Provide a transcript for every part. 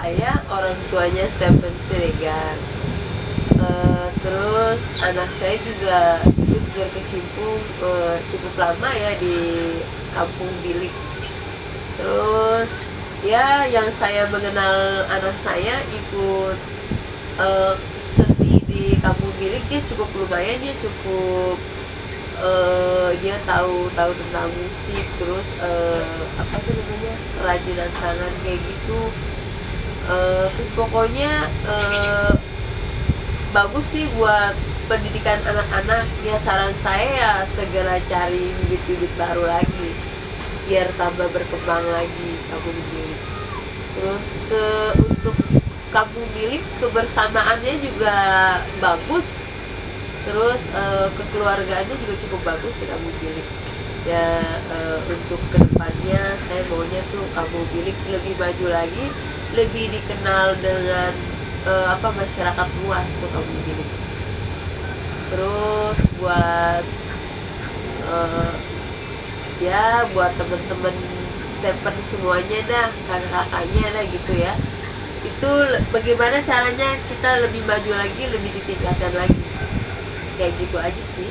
saya orang tuanya Stephen Siregar. Terus anak saya juga ikut berkecimpung cukup lama ya di Kampung Bilik. Terus ya yang saya mengenal anak saya ikut seni di Kampung Bilik, dia cukup lumayan, dia cukup dia tahu tentang musik, terus apa tuh namanya, kerajinan tangan kayak gitu. Terus pokoknya bagus sih buat pendidikan anak-anak. Ya saran saya ya segera cari bibit-bibit baru lagi biar tambah berkembang lagi Kampung Bilik. Terus untuk Kampung Bilik kebersamaannya juga bagus. Terus kekeluargaannya juga cukup bagus di Kampung Bilik. Ya untuk kedepannya saya maunya tuh Kampung Bilik lebih maju lagi, lebih dikenal dengan masyarakat luas tuh Kampung Bilik. Terus buat buat temen-temen Stephen semuanya dah, kakak-kakaknya dah gitu ya, itu bagaimana caranya kita lebih maju lagi, lebih ditingkatkan lagi, kayak gitu aja sih.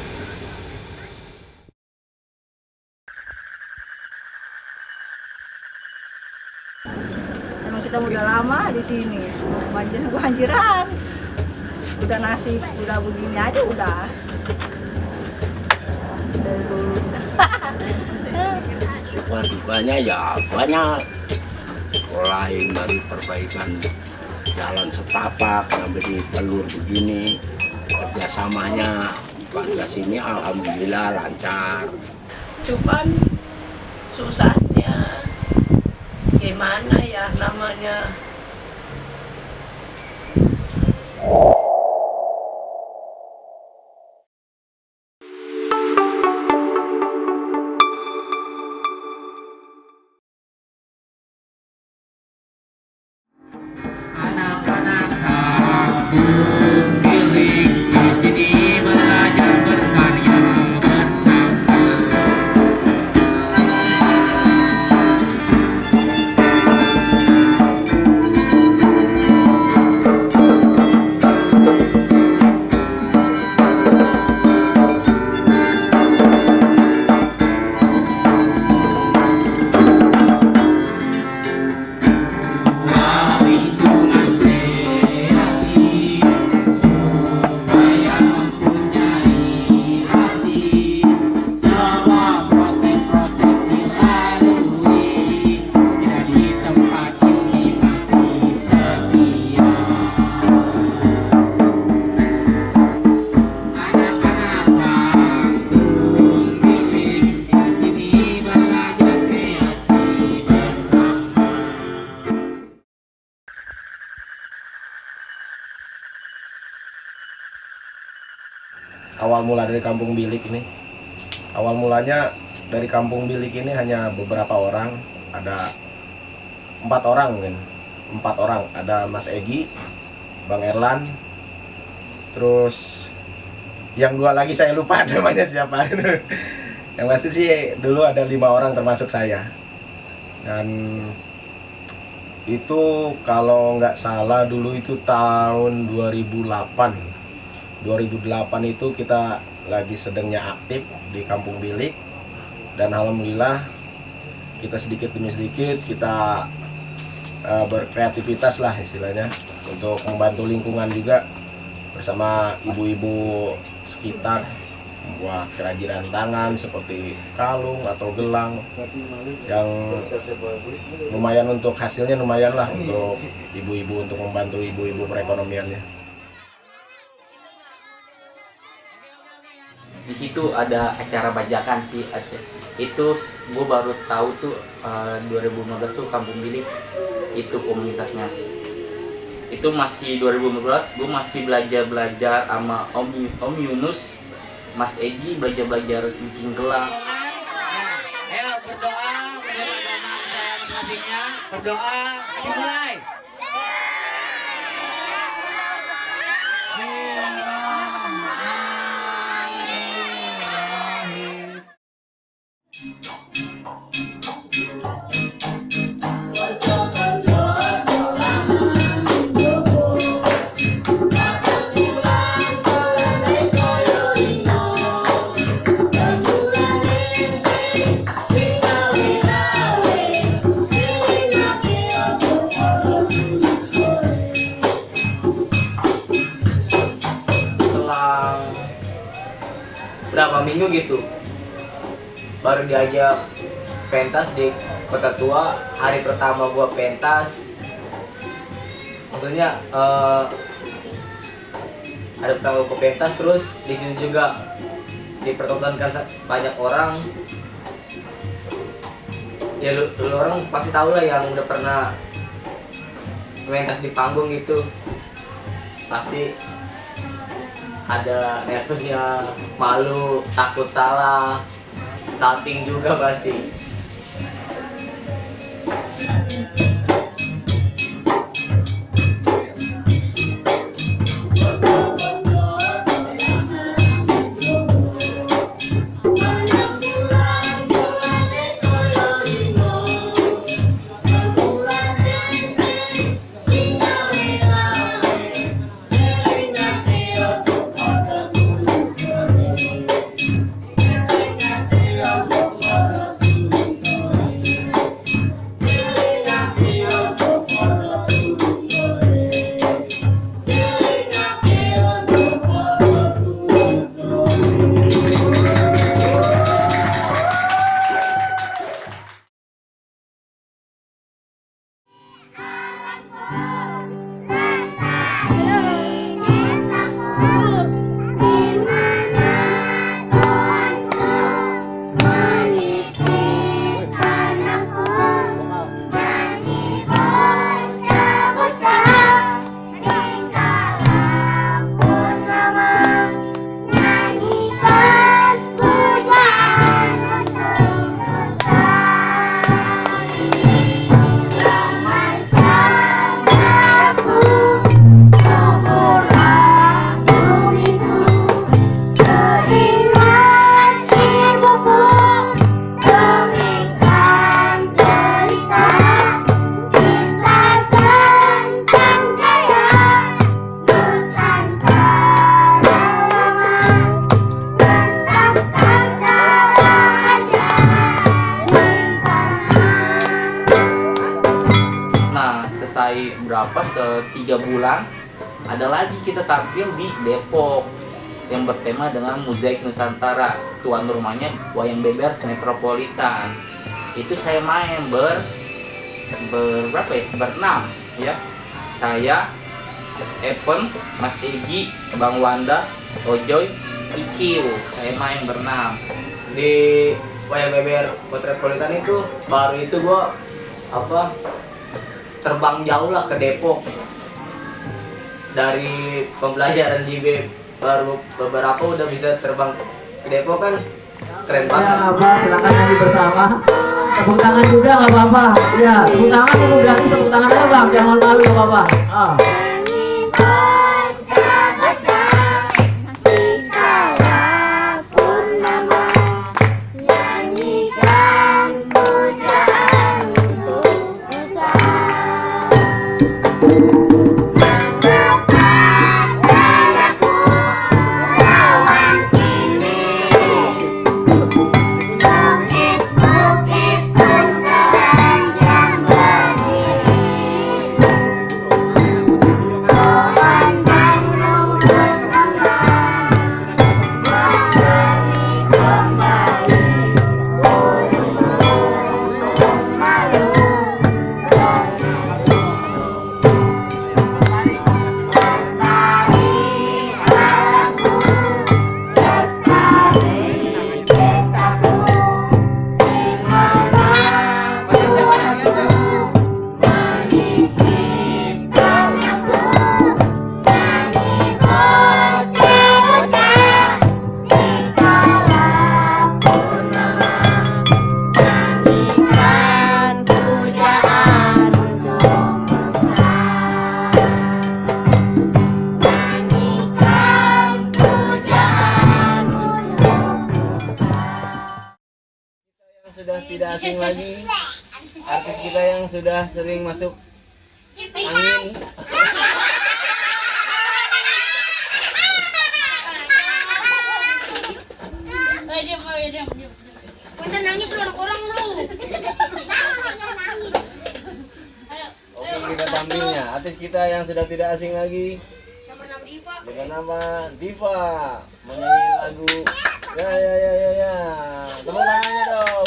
Emang kita udah lama di sini, banjiran, udah nasib udah begini aja udah dari dulu. Suka dukanya ya banyak, mulai dari perbaikan jalan setapak sampai di telur begini, kerjasamanya warga sini alhamdulillah lancar. Cuman susahnya gimana ya namanya, anak-anak Kampung Bilik di sini belajar berkarya bersama. Lingkungan kreatif supaya mempunyai arti, semua proses-proses dilalui, jadi tempat ini masih setia. Anak-anak Kampung Bilik di sini belajar kreasi bersama. Awal mula dari Kampung Bilik ini, awal mulanya dari Kampung Bilik ini hanya beberapa orang, ada 4 orang mungkin, 4 orang, ada Mas Egi, Bang Erlan, terus yang 2 lagi saya lupa namanya siapa. Yang pasti sih dulu ada 5 orang termasuk saya, dan itu kalau nggak salah dulu itu tahun 2008 itu kita lagi sedangnya aktif di Kampung Bilik, dan alhamdulillah kita sedikit demi sedikit kita berkreativitas lah istilahnya untuk membantu lingkungan juga bersama ibu-ibu sekitar membuat kerajinan tangan seperti kalung atau gelang yang lumayan, untuk hasilnya lumayan lah untuk ibu-ibu, untuk membantu ibu-ibu perekonomiannya. Di situ ada acara bajakan sih, itu gue baru tahu tuh 2015 tuh Kampung Bilik itu komunitasnya. Itu masih 2015, gue masih belajar sama Om Yunus, Mas Egi belajar bikin gelang. Ayo berdoa, berdoa, dimulai. minggu gitu baru diajak pentas di Kota Tua. Hari pertama gua pentas, maksudnya hari pertama gua pentas, terus di sini juga dipertontonkan banyak orang. Ya lu orang pasti tahu lah yang udah pernah pentas di panggung gitu, pasti ada nervousnya, malu, takut salah, salting juga pasti. Berapa 3 bulan ada lagi kita tampil di Depok yang bertema dengan Mozaik Nusantara. Tuan rumahnya Wayang Beber Metropolitan. Itu saya main berapa ya? Berenam ya. Saya, Epen, Mas Egi, Bang Wanda, Ojoy, Ikiu. Saya main berenam Di Wayang Beber Metropolitan itu baru itu gua terbang jauh lah ke Depok. Dari pembelajaran di baru beberapa udah bisa terbang ke Depok kan keren banget. Ya, Pak, silakan nyanyi bersama. Tepuk tangan juga nggak apa-apa. Ya, tepuk tangan itu berarti tepuk tangan aja Bang, jangan malu nggak apa-apa. Sudah tidak asing lagi, artis kita yang sudah sering masuk angin. Diam. Jangan nangis lu, anak orang lu. Oke, kita tampilnya artis kita yang sudah tidak asing lagi dengan nama Diva menyanyi lagu Ya. Tepuk tangannya dong.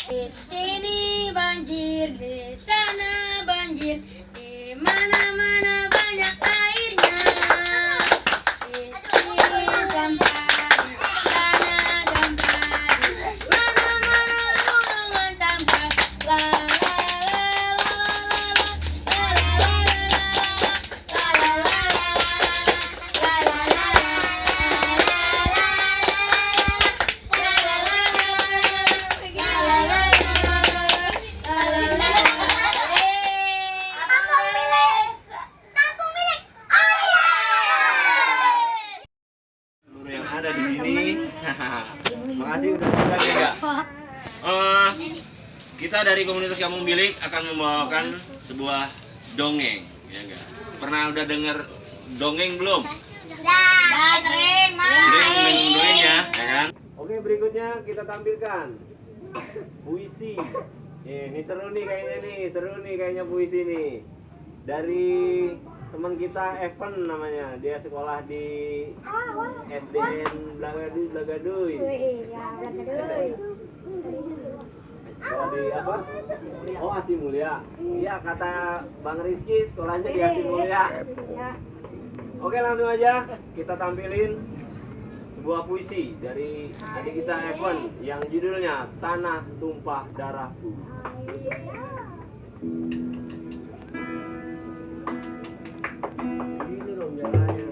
Di sini banjir, di sana banjir, di mana-mana banyak airnya. Di sini sampah, di sana sampah, di mana-mana gunungan sampah. La la Seluruh yang ada di sini. Makasih udah datang ya. Kita dari komunitas Kampung Bilik akan membawakan sebuah dongeng, ya enggak? Pernah udah denger dongeng belum? Udah sering, Sering dengerin dongeng ya kan? Oke, berikutnya kita tampilkan puisi. Ini seru nih kayaknya puisi nih. Dari teman kita Evan namanya, dia sekolah di SDN Blagaduy. Sekolah di apa? Oh, Asi Mulia. Iya, kata Bang Rizky sekolahnya di Asi Mulia. Oke, langsung aja kita tampilin sebuah puisi dari adik kita Evan yang judulnya Tanah Tumpah Darahku. Ini dong jalannya.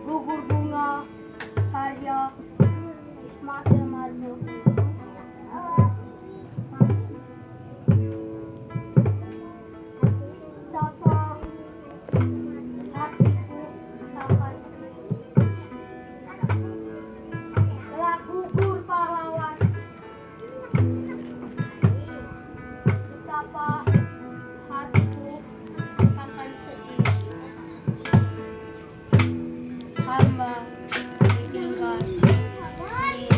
Gugur bunga karya Ismail Marzuki. Betapa hatiku sangat telah gugur pahlawan. Betapa hatiku akan sedih. Hamba ditinggal sendiri.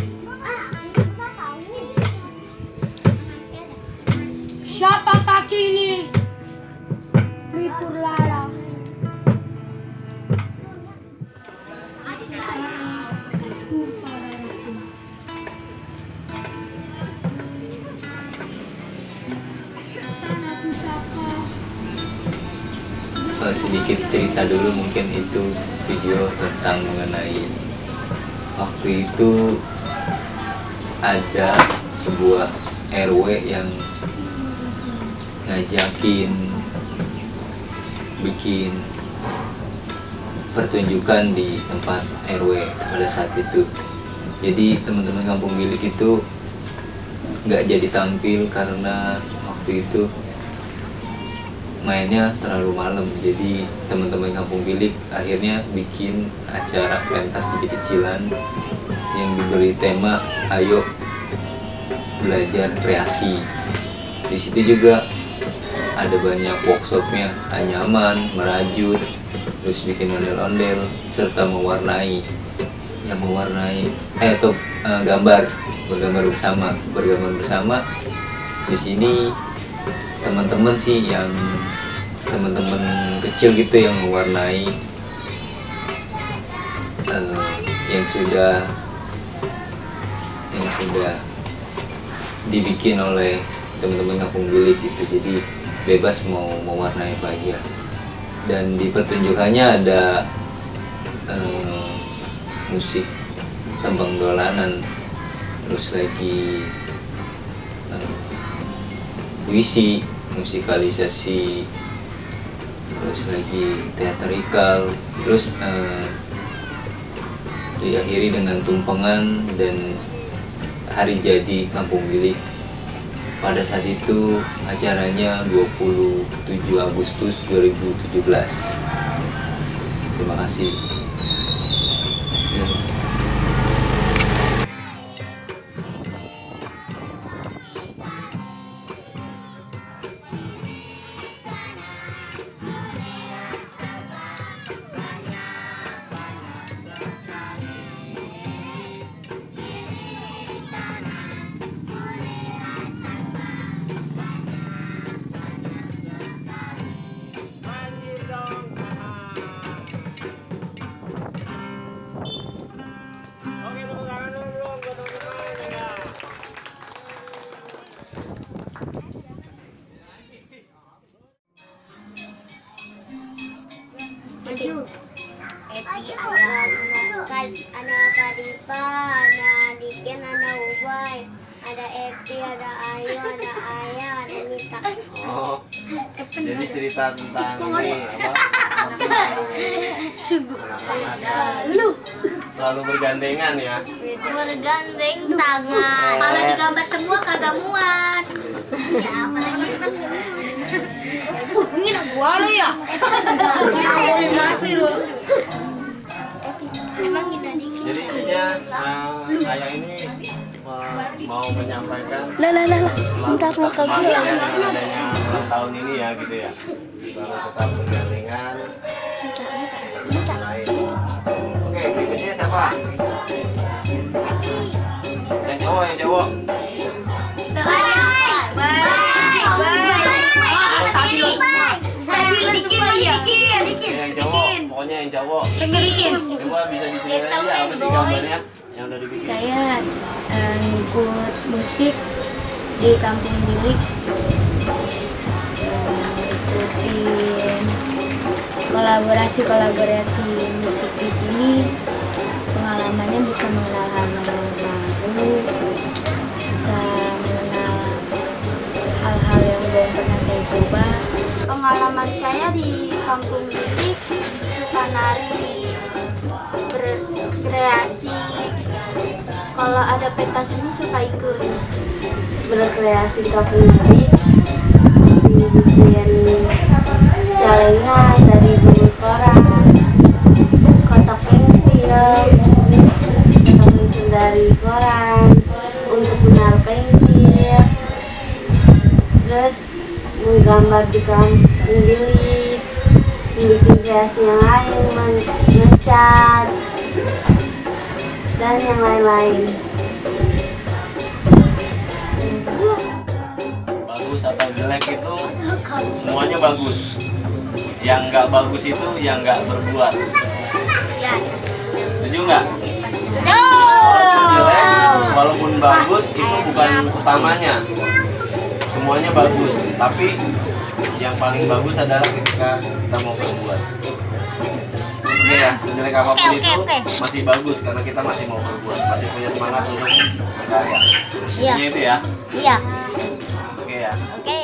Siapakah kini Rikur Lara? Tanah pusaka. Sedikit cerita dulu, mungkin itu video tentang mengenai waktu itu ada sebuah RW yang ngajakin bikin pertunjukan di tempat RW pada saat itu. Jadi teman-teman Kampung Bilik itu nggak jadi tampil karena waktu itu mainnya terlalu malam. Jadi teman-teman Kampung Bilik akhirnya bikin acara pentas kecil-kecilan yang diberi tema Ayo Belajar Kreasi. Di situ juga ada banyak workshopnya, anyaman, merajut, terus bikin ondel-ondel, serta mewarnai gambar, bergambar bersama. Di sini teman-teman sih yang teman-teman kecil gitu yang mewarnai yang sudah dibikin oleh teman-teman Kampung Bilik gitu. Jadi bebas mau mewarnai apa aja. Dan di pertunjukannya ada musik tembang dolanan, terus lagi puisi, musikalisasi, terus lagi teatrikal, terus diakhiri dengan tumpengan dan hari jadi Kampung Bilik. Pada saat itu acaranya 27 Agustus 2017. Terima kasih. ada Kadipa, ada Dikin, ada Ubay, ada Epi, ada Ayu, ada Ayah, ada Mita. Oh, jadi cerita tentang ini apa? Anak-anak selalu bergandengan ya. Bergandeng tangan. Kalau digambar semua kagak muat. Ya, apalagi Ini lagu apa ya? emang kita dingin. Jadi intinya saya ini mau menyampaikan Ntar mau ke semangat ya dengan adanya ulang tahun ini ya gitu ya. Selalu tetap bergandengan. Lain. Oke, berikutnya siapa? Yang cowok. Yang cowok, pokoknya yang cowok. Coba bisa diceritain aja apa sih gambarnya yang udah dibikin? Saya ngikut musik di Kampung Bilik, ikutin kolaborasi musik di sini. Pengalamannya bisa mengenal hal-hal baru, bisa mengenal hal-hal yang belum pernah saya coba. Pengalaman saya di Kampung Bilik suka nari, berkreasi. Kalau ada pentas ini suka ikut. Berkreasi di Kampung Bilik, dibikin celengan dari bulu koran, kotak pensil dari koran untuk menaruh pensil, terus menggambar di Kampung Bilik, bikin kreasi yang lain, ngecat dan yang lain-lain. Bagus atau jelek itu semuanya bagus. Yang nggak bagus itu yang nggak berbuat. Setuju nggak? Jelek, walaupun bagus itu bukan utamanya. Semuanya bagus, tapi yang paling bagus adalah ketika kita mau berbuat. Oke ya, sejelek apapun itu masih bagus karena kita masih mau berbuat, masih punya semangat untuk berkarya. Iya. Itu ya. Iya. Oke ya. Oke.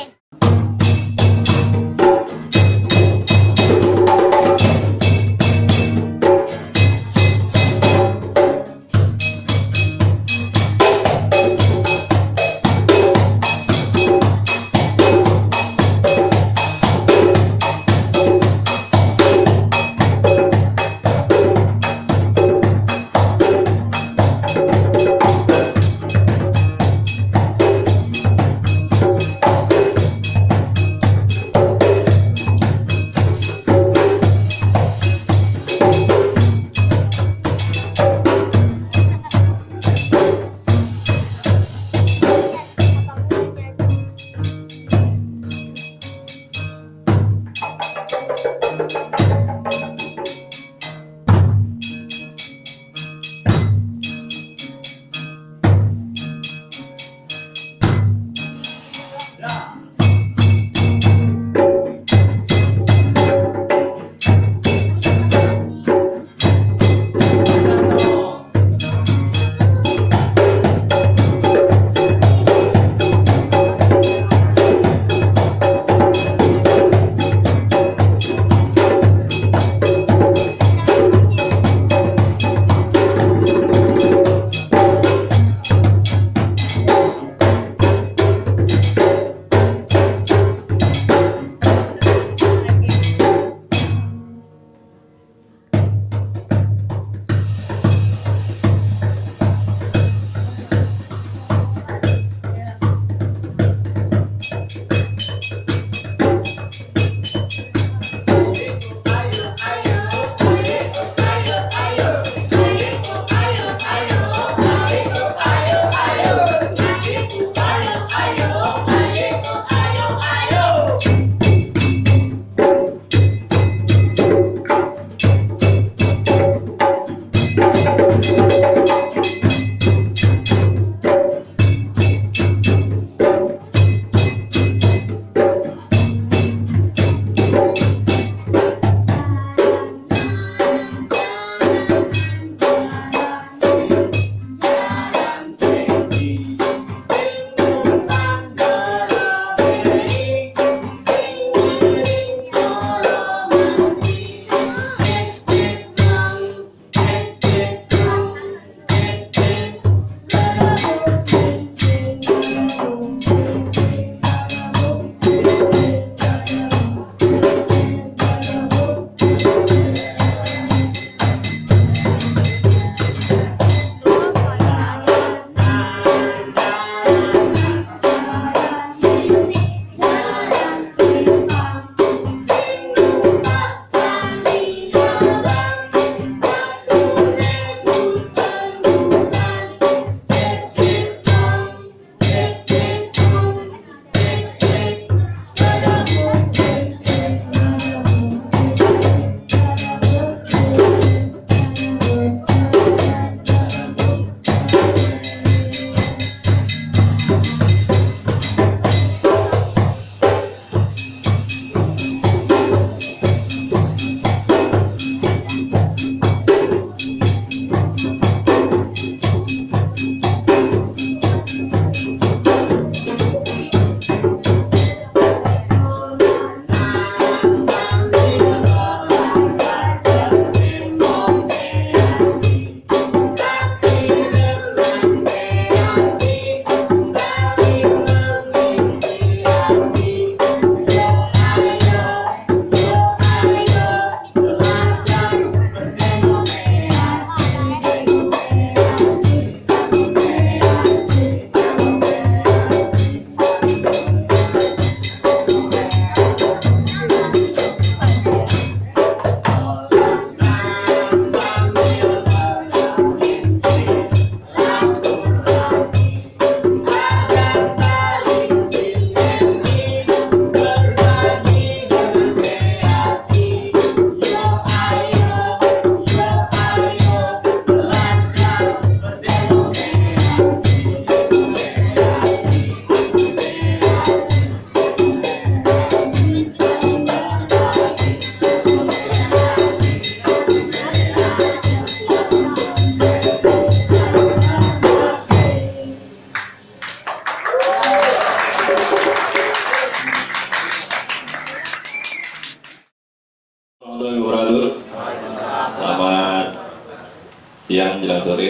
siang menjelang sore.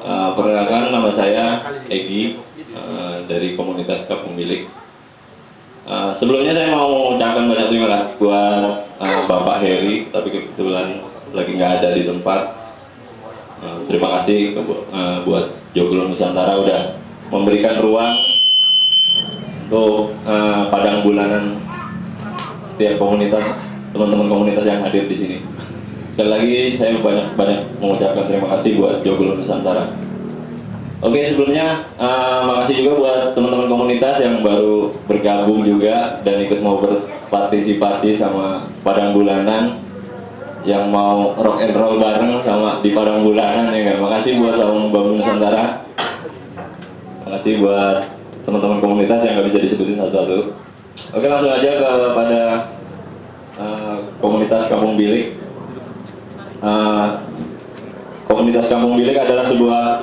Perkenalkan, nama saya Egi dari komunitas Kampung Bilik. Sebelumnya saya mau mengucapkan banyak terima kasih buat Bapak Heri, tapi kebetulan lagi nggak ada di tempat. Terima kasih buat Joglo Nusantara udah memberikan ruang untuk padang bulanan setiap komunitas, teman-teman komunitas yang hadir di sini. Sekali lagi saya banyak mengucapkan terima kasih buat Joglo Nusantara. Oke, sebelumnya makasih juga buat teman-teman komunitas yang baru bergabung juga dan ikut mau berpartisipasi sama padang bulanan, yang mau rock and roll bareng sama di padang bulanan, ya kan. Makasih buat Saung Bambu Nusantara. Makasih buat teman-teman komunitas yang nggak bisa disebutin satu-satu. Oke, langsung aja kepada komunitas Kampung Bilik. Komunitas Kampung Bilik adalah sebuah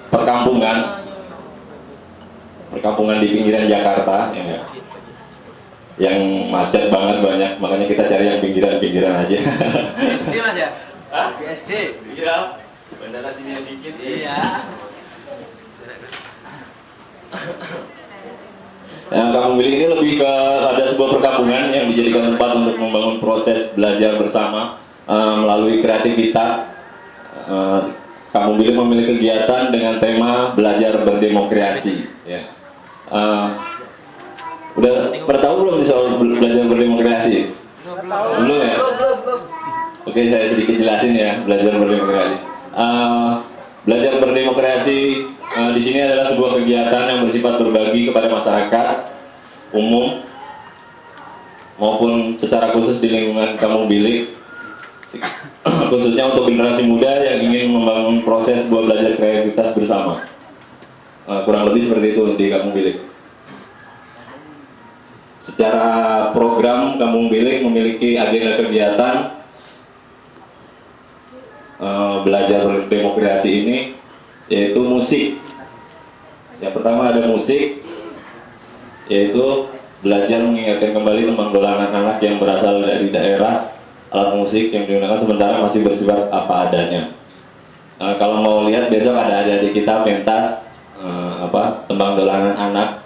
perkampungan di pinggiran Jakarta, ya enggak? Yang macet banget banyak, makanya kita cari yang pinggiran aja. SD Mas ya? Hah? SD? Iya, bandara sini yang dikit. Iya. Kampung Bilik ini lebih ke ada sebuah perkampungan yang dijadikan tempat untuk membangun proses belajar bersama melalui kreativitas. Kampung Bilik memiliki kegiatan dengan tema belajar berdemokrasi. Ya. Udah pernah tahu belum soal belajar berdemokrasi? Belum ya? Oke, saya sedikit jelasin ya belajar berdemokrasi. Belajar berdemokrasi di sini adalah sebuah kegiatan yang bersifat berbagi kepada masyarakat umum maupun secara khusus di lingkungan Kampung Bilik, khususnya untuk generasi muda yang ingin membangun proses sebuah belajar kreativitas bersama. Kurang lebih seperti itu di Kampung Bilik. Secara program, Kampung Bilik memiliki agenda kegiatan belajar berdemokrasi ini, yaitu musik. Yang pertama ada musik, yaitu belajar mengingatkan kembali tentang dolanan anak yang berasal dari daerah. Alat musik yang digunakan sementara masih bersifat apa adanya. Kalau mau lihat besok ada di kita pentas tembang dolanan anak.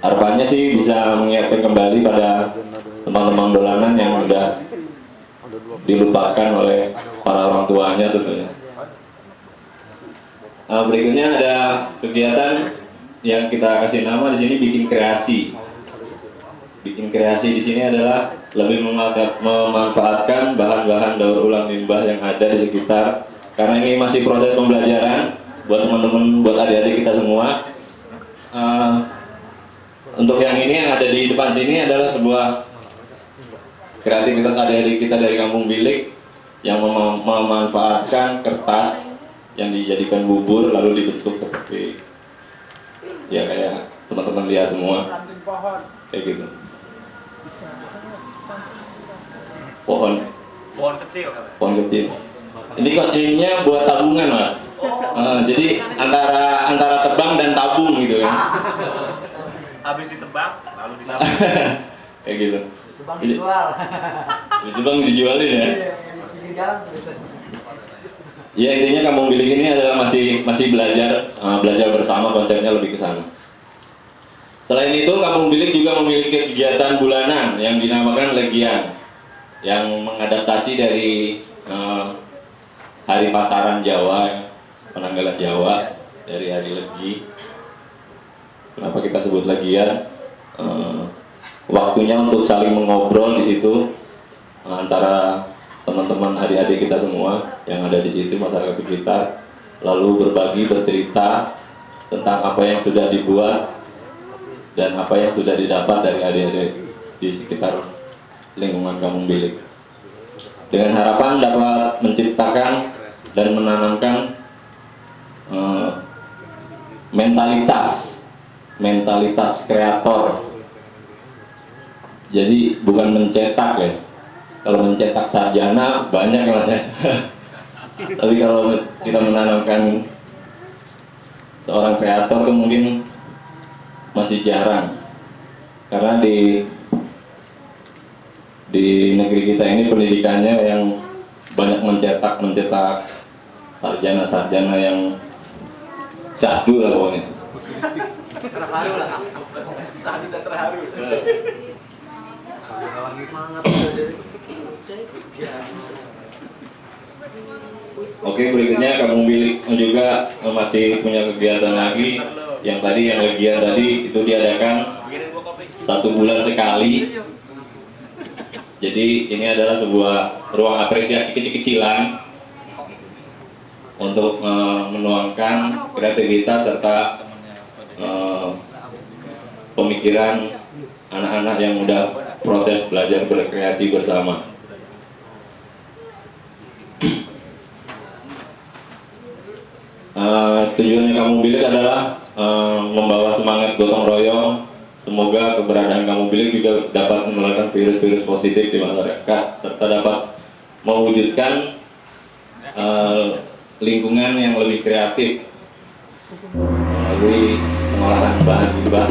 Harapannya sih bisa mengingatkan kembali pada tembang-tembang dolanan yang sudah dilupakan oleh para orang tuanya tentunya. Berikutnya ada kegiatan yang kita kasih nama di sini bikin kreasi. Bikin kreasi di sini adalah lebih memanfaatkan bahan-bahan daur ulang limbah yang ada di sekitar. Karena ini masih proses pembelajaran buat teman-teman, buat adik-adik kita semua. Untuk yang ini yang ada di depan sini adalah sebuah kreativitas adik-adik kita dari Kampung Bilik yang memanfaatkan kertas yang dijadikan bubur lalu dibentuk seperti ya kayak teman-teman lihat semua kayak gitu. Pohon kecil. Ini ininya buat tabungan, Mas. Jadi antara tebang dan tabung gitu kan. Habis ditebang lalu ditabung. Kayak gitu. Tebang dijual. Tebang dijualin ya. Ya, intinya Kampung Bilik ini adalah masih belajar bersama, konsepnya lebih ke sana. Selain itu, Kampung Bilik juga memiliki kegiatan bulanan yang dinamakan Legian, yang mengadaptasi dari hari pasaran Jawa, penanggalan Jawa dari hari Legi. Kenapa kita sebut Legian? Waktunya untuk saling mengobrol di situ antara teman-teman adik-adik kita semua yang ada di situ, masyarakat sekitar, lalu berbagi, bercerita tentang apa yang sudah dibuat dan apa yang sudah didapat dari adik-adik di sekitar lingkungan Kampung Bilik, dengan harapan dapat menciptakan dan menanamkan mentalitas kreator. Jadi bukan mencetak ya. Kalau mencetak sarjana banyak ya Mas ya. Tapi kalau kita menanamkan seorang kreator itu mungkin masih jarang. Karena di negeri kita ini pendidikannya yang banyak mencetak sarjana-sarjana yang syahdu lah pokoknya. Terharu lah. Sangat terharu. Oke, berikutnya Kampung Bilik juga masih punya kegiatan lagi. Yang legian tadi itu diadakan 1 bulan sekali. Jadi ini adalah sebuah ruang apresiasi kecil-kecilan untuk menuangkan kreativitas serta pemikiran anak-anak yang udah proses belajar berkreasi bersama. Tujuannya Kampung Bilik adalah membawa semangat gotong royong. Semoga keberadaan Kampung Bilik juga dapat menelarkan virus-virus positif di masyarakat serta dapat mewujudkan lingkungan yang lebih kreatif melalui pengolahan bahan limbah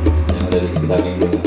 yang ada di sekitar lingkungan.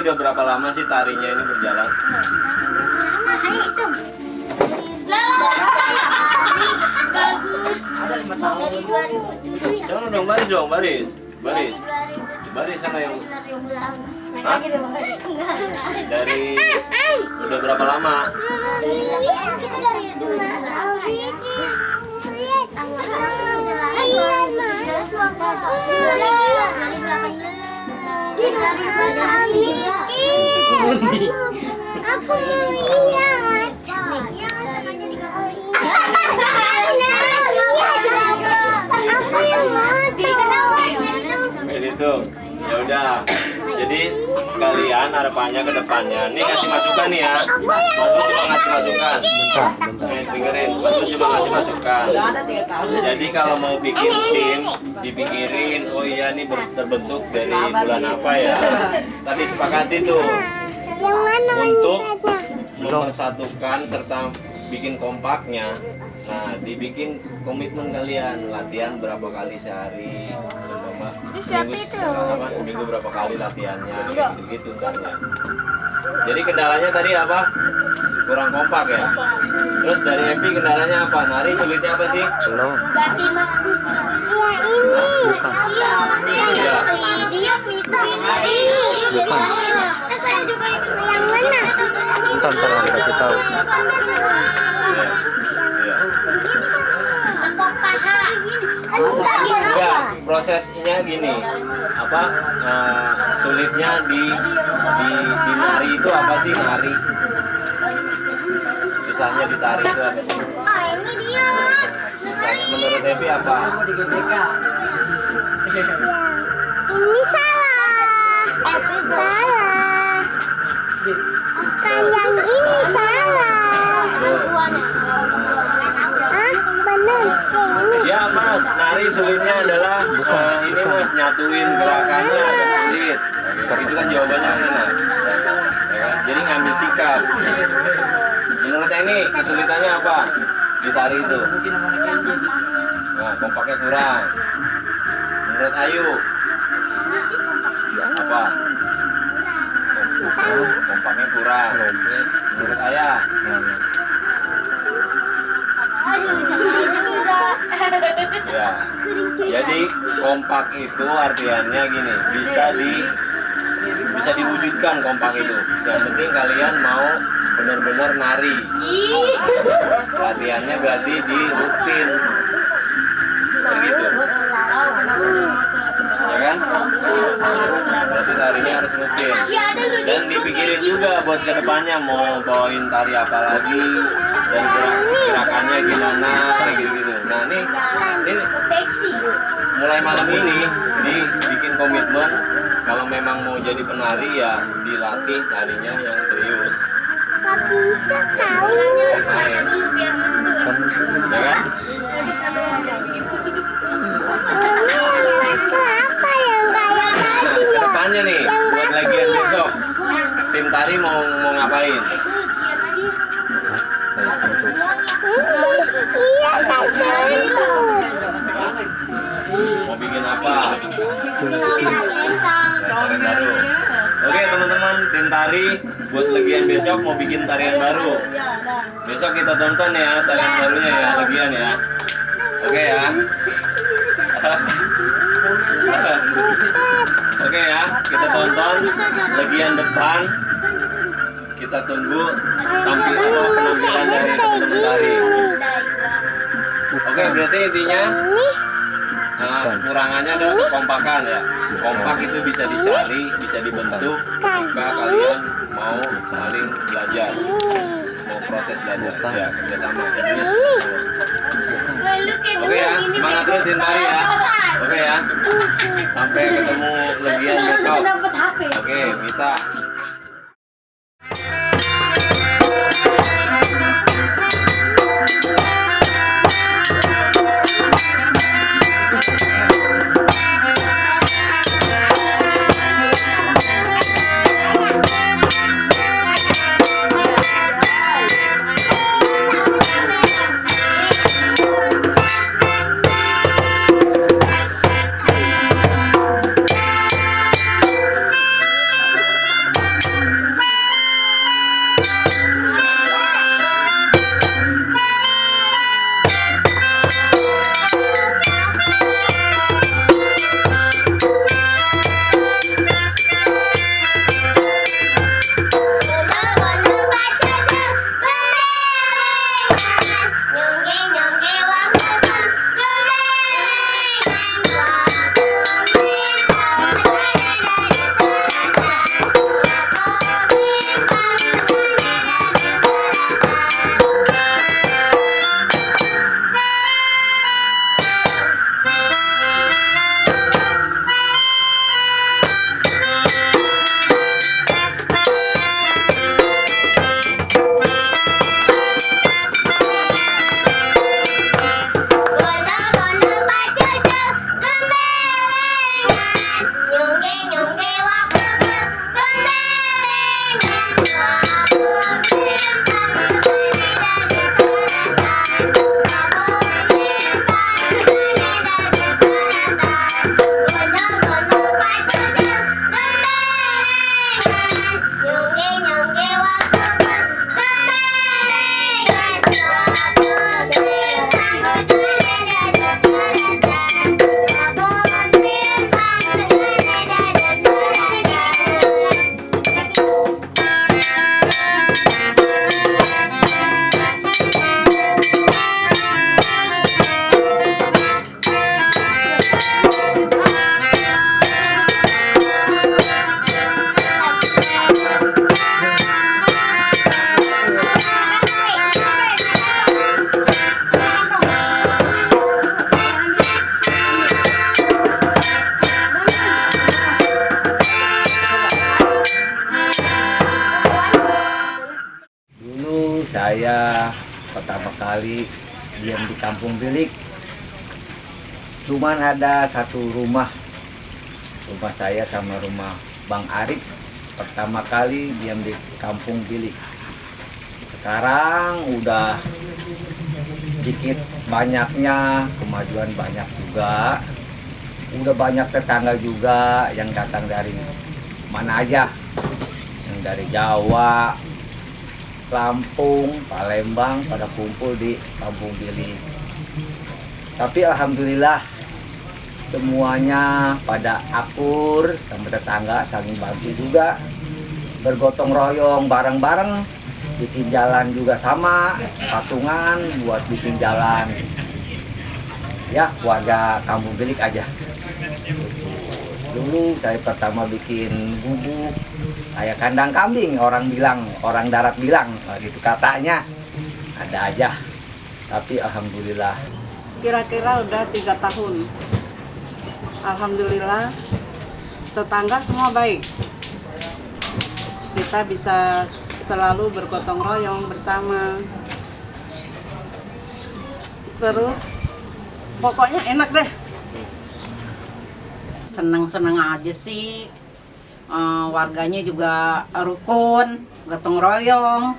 udah berapa lama sih tarinya ini berjalan? Bagus. Ada 5 tahun. Dari 2007 ya. Jangan dong, baris. Baris sana yang. Hah? Dari udah berapa lama? Dari kita dari 2018. Aku mau lihat. Ya, sengaja Jadi tuh, ya udah. Jadi kalian harapannya ke depannya. Nih kasih masukan nih ya. Mas cuma ngasih masukan. Nih dengerin, Mas cuma ngasih masukan. Jadi kalau mau bikin tim, dipikirin. Oh iya nih terbentuk dari bulan apa ya? Tadi sepakati tuh untuk mempersatukan serta bikin kompaknya. Nah, dibikin komitmen kalian latihan berapa kali sehari, seminggu berapa kali latihannya, gitu ntarnya. Jadi kendalanya tadi apa? Kurang kompak ya. Terus dari Epi kendalanya apa? Nari sulitnya apa sih? Belum. Ganti Mas Putri. Iya, dia minta ini. Saya juga ikut yang mana? Ntar aku kasih tahu. Enggak, prosesnya gini. Apa sulitnya di nari itu apa sih nari? Susahnya di tari itu apa sih? Ini dia. Susahnya menurut Epi apa? Ini salah. Salah. Kan yang ini salah. Benar. Ya Mas, nari sulitnya adalah ini Mas, nyatuin gerakannya agak sulit. Itu kan jawabannya mana? Ya kan? Jadi ngambil sikap. Menurut ini kesulitannya apa? Di tari itu. Nah, kompaknya kurang. Menurut Ayu apa? Kompaknya kurang. Menurut Ayah. Ya. Jadi kompak itu artiannya gini, bisa diwujudkan kompak itu. Yang penting kalian mau benar-benar nari. Latihannya berarti di rutin. Begitu. Ya kan? Berarti tarinya harus rutin. Dan dipikirin juga buat kedepannya mau bawain tari apa lagi dan gerakannya gimana kayak gitu. Nah ini mulai malam ini dibikin komitmen kalau memang mau jadi penari ya dilatih tarinya yang serius. Gak bisa tahu. Main. Ya kan? Apa yang kayak tadi ya? Kedepannya nih buat lagian besok tim tari mau ngapain? Iya, kasih itu. Mau bikin apa? Tarian baru. Oke teman-teman, tim tari buat legian besok mau bikin tarian baru. Besok kita tonton ya tarian barunya ya, legian ya. Oke ya. Oke ya, kita tonton legian depan. Kita tunggu sampai penampilan dari teman-teman tari. Oke, berarti intinya kekurangannya adalah kekompakan ya. Kompak itu bisa dicari, bisa dibentuk jika kalian mau saling belajar, mau proses belajar ya, kerjasama. Oke ya, semangat terus tim tari ya. Oke ya, sampai ketemu legian besok. Oke, Mita. saya pertama kali diam di Kampung Bilik, cuman ada satu rumah saya sama rumah Bang Arif pertama kali diam di Kampung Bilik. Sekarang udah dikit banyaknya kemajuan, banyak juga, udah banyak tetangga juga yang datang dari mana aja, yang dari Jawa, Lampung, Palembang, pada kumpul di Kampung Bilik. Tapi alhamdulillah semuanya pada akur, sama tetangga saling bantu juga, bergotong royong bareng-bareng, bikin jalan juga sama, patungan buat bikin jalan. Ya, warga Kampung Bilik aja. Dulu saya pertama bikin gubuk kayak kandang kambing, orang darat bilang gitu katanya, ada aja. Tapi alhamdulillah Kira-kira udah 3 tahun. Alhamdulillah tetangga semua baik. Kita bisa selalu bergotong royong bersama. Terus pokoknya enak deh. Senang-senang aja sih. Warganya juga rukun, gotong royong,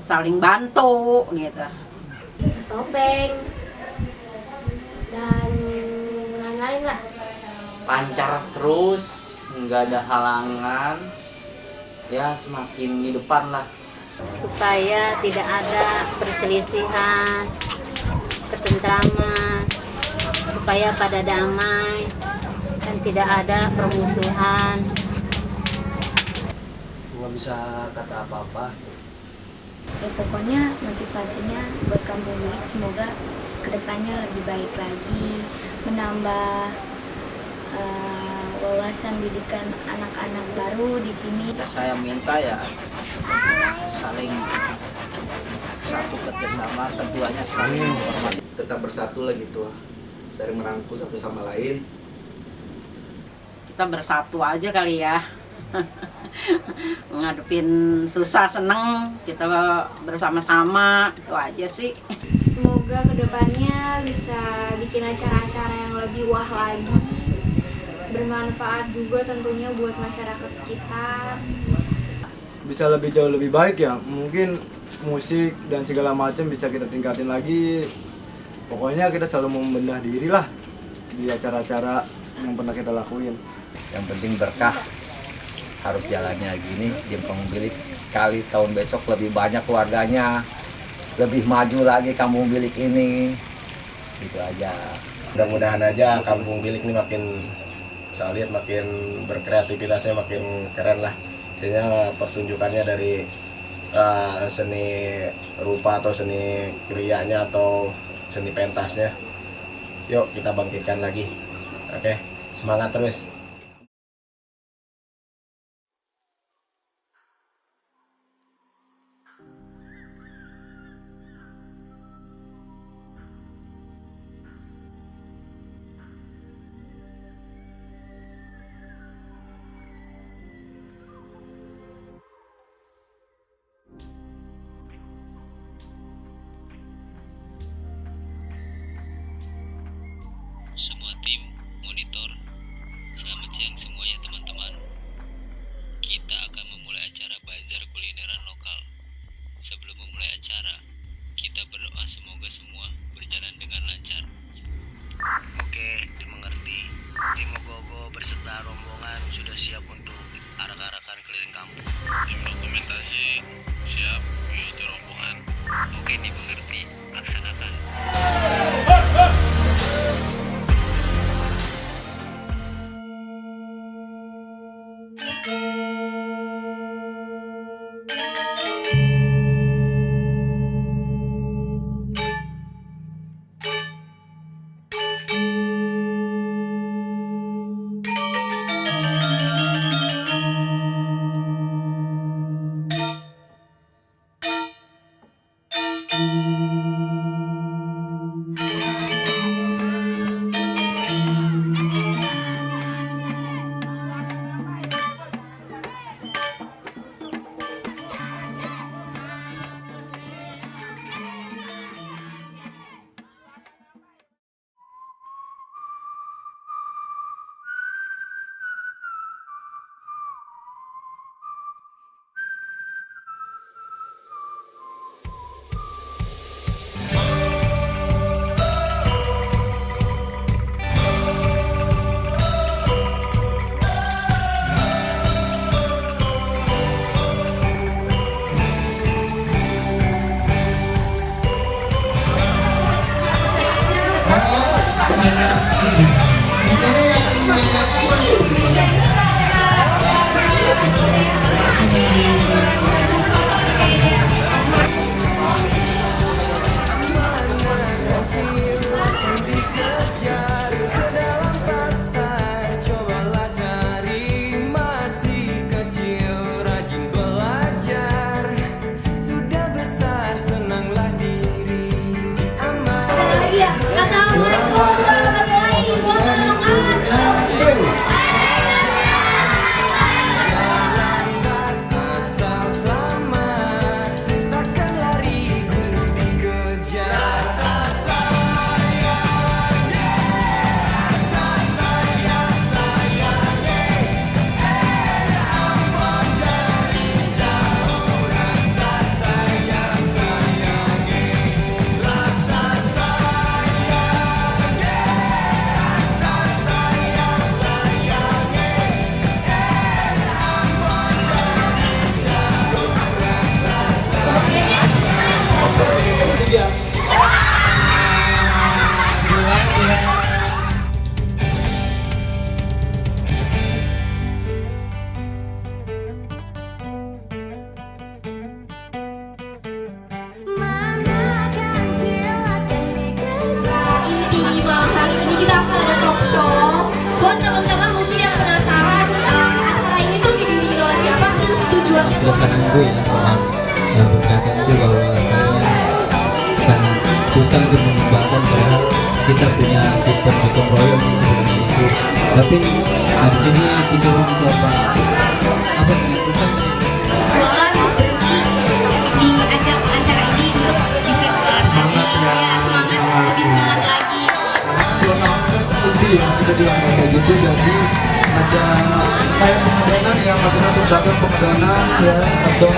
saling bantu gitu. Topeng dan lain-lain lah. Lancar terus, nggak ada halangan, ya semakin di depan lah. Supaya tidak ada perselisihan, ketentraman, supaya pada damai dan tidak ada permusuhan. Nggak bisa kata apa-apa. Ya pokoknya motivasinya buat Kampung Bilik semoga kedepannya lebih baik lagi, menambah wawasan didikan anak-anak baru di sini. Saya minta ya saling satu kerjasama, keduanya saling menghormati. Tetap bersatu lah gitu, saling merangkul satu sama lain. Kita bersatu aja kali ya. Ngadepin susah seneng kita bersama-sama, itu aja sih. Semoga kedepannya bisa bikin acara-acara yang lebih wah lagi, bermanfaat juga tentunya buat masyarakat sekitar. Bisa lebih jauh lebih baik ya, mungkin musik dan segala macam bisa kita tingkatin lagi. Pokoknya kita selalu membedah diri lah di acara-acara yang pernah kita lakuin. yang penting berkah, harus jalannya gini di Kampung Bilik. Kali tahun besok lebih banyak keluarganya, lebih maju lagi Kampung Bilik ini, gitu aja. Mudah-mudahan aja Kampung Bilik ini makin, saya lihat makin berkreativitasnya makin keren lah. Sehingga pertunjukannya dari seni rupa atau seni krianya atau seni pentasnya, yuk kita bangkitkan lagi. Oke, semangat terus. Semua tim monitor, selamat siang semuanya teman-teman. Kita akan memulai acara bazar kulineran lokal. Sebelum memulai acara, kita berdoa semoga semua berjalan dengan lancar. Oke, dimengerti. Tim Gogo berserta rombongan sudah siap untuk arak-arakan keliling kampung. Tim dokumentasi siap mengikuti rombongan. Oke, dimengerti. Laksanakan. Buat teman-teman mungkin yang penasaran, acara ini tuh didirikan oleh siapa sih? Tujuannya tuh? Berdasarkan gue ya soal berdagang itu bahwa saya sangat susah untuk mengembangkan padahal kita punya sistem gotong royong di sebenarnya itu. Tapi di sini kita untuk apa melakukan Harus berhenti di acara ini untuk bisa semangat lebih semangat lagi. Inti yang kita dilakukan kayak gitu, jadi ada kayak pengadanan ya, maksudnya berdagang pengadanan ya atau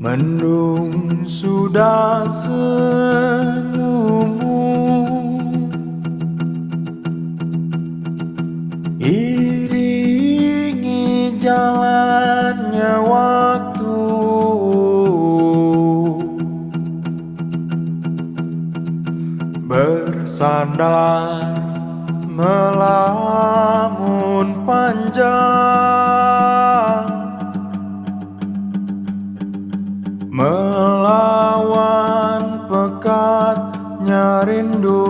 mendung sudah senyummu, iringi jalannya waktu, bersandar melamun panjang, melawan pekatnya rindu,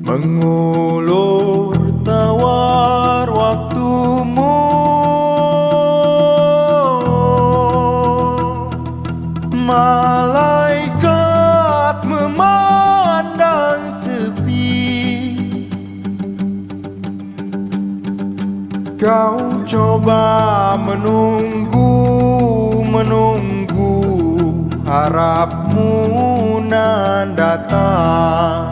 mengulur tawar waktumu, malaikat memandang sepi. Kau coba menunggu, harapmu nan datang.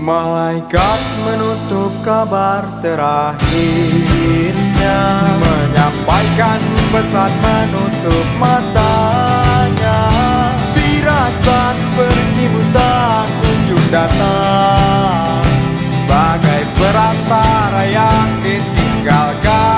Malaikat menutup kabar terakhirnya, menyampaikan pesan menutup matanya. Firasat pergi buta kunjung datang, sebagai perantara yang ditinggalkan.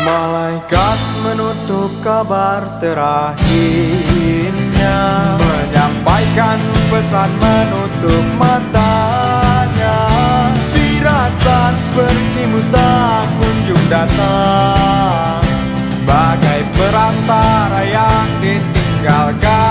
Malaikat menutup kabar terakhirnya, menyampaikan pesan menutup matanya. Firasat pergimu tak kunjung datang, sebagai perantara yang ditinggalkan.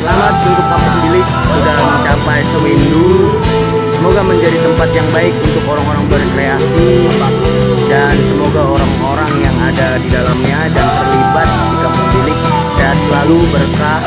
Selamat untuk Kampung Bilik sudah mencapai sewindu. Semoga menjadi tempat yang baik untuk orang-orang berkreasi, dan semoga orang-orang yang ada di dalamnya dan terlibat di Kampung Bilik sehat selalu, berkah,